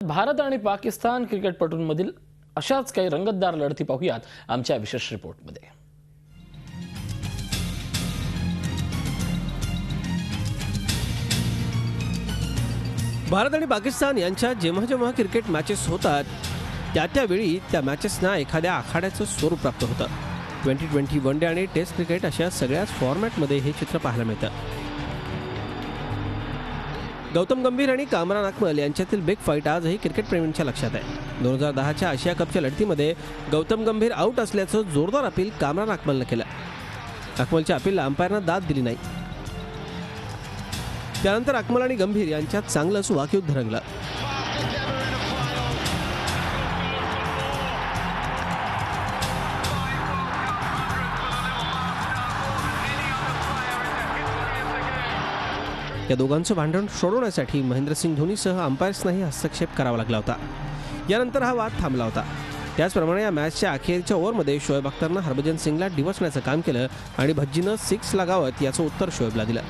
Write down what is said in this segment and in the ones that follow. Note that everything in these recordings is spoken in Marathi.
भारत आणि पाकिस्तान क्रिकेटपटूंमधील अशाच काही रंगतदार लढती पाहूयात आमच्या विशेष रिपोर्टमध्ये। भारत आणि पाकिस्तान यांच्यात जेव्हा क्रिकेट मॅचेस होतात त्यावेळी त्या मॅचेसना एखाद्या आखाड्याचं स्वरूप प्राप्त होतं। 2020 वन डे आणि टेस्ट क्रिकेट अशा सगळ्याच फॉर्मॅटमध्ये हे चित्र पाहायला मिळतं। गौतम गंभीर आणि कामरान अकमल यांच्यातील बिग फाईट आजही क्रिकेट प्रेमींच्या लक्षात आहे। 2010च्या आशिया कपच्या लढतीमध्ये गौतम गंभीर आउट असल्याचं जोरदार अपील कामरान अकमलनं केलं। अकमलच्या अपीलला अंपायरनं दाद दिली नाही। त्यानंतर अकमल आणि गंभीर यांच्यात चांगलंच वाकयुद्ध रंगलं। या दोघांचं भांडण सोडवण्यासाठी महेंद्रसिंग धोनीसह अंपायर्सनाही हस्तक्षेप करावा लागला होता। यानंतर हा वाद थांबला होता। त्याचप्रमाणे या मॅचच्या अखेरच्या ओव्हरमध्ये शोएब अख्तरनं हरभजन सिंगला डिवचण्याचं काम केलं आणि भज्जीनं 6 लगावत याचं उत्तर शोएबला दिलं।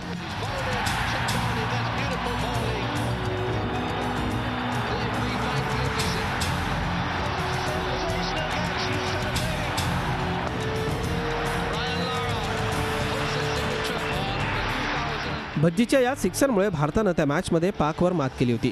भज्जीच्या या सिक्सरमुळे भारतानं त्या मॅचमध्ये पाकवर मात केली होती।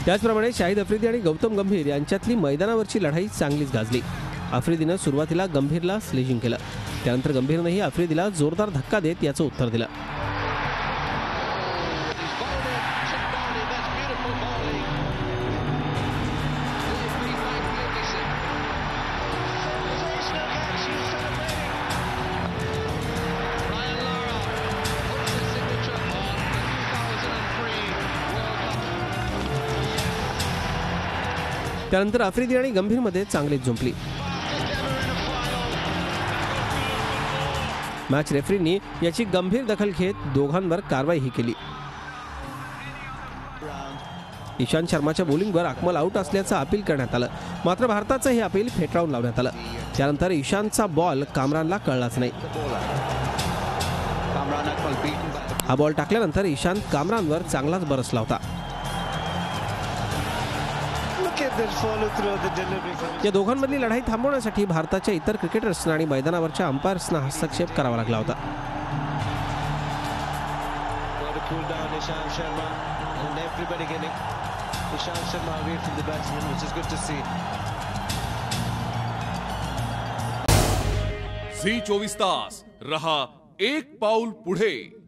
त्याचप्रमाणे शाहिद आफ्रिदी आणि गौतम गंभीर यांच्यातली मैदानावरची लढाई चांगलीच गाजली। आफ्रिदीनं सुरुवातीला गंभीरला स्लेजिंग केलं। त्यानंतर गंभीरनंही आफ्रिदीला जोरदार धक्का देत याचं उत्तर दिलं। त्यानंतर आफ्रिदी आणि गंभीरमध्ये चांगलीच झुंपली। मॅच रेफरींनी याची गंभीर दखल घेत दोघांवर कारवाईही केली। ईशांत शर्माच्या बॉलिंगवर अकमल आउट असल्याचं अपील करण्यात आलं, मात्र भारताचं हे अपील फेटाळून लावण्यात आलं। त्यानंतर ईशांतचा बॉल कामरानला कळलाच नाही। हा बॉल टाकल्यानंतर ईशांत कामरानवर चांगलाच बरसला होता। या दोघांमधली लढाई थांबवण्यासाठी भारताच्या इतर क्रिकेटर्सना आणि मैदानावरच्या अंपायर्सना हस्तक्षेप करावा लागला होता। झी 24 तास रहा एक पाऊल पुढे।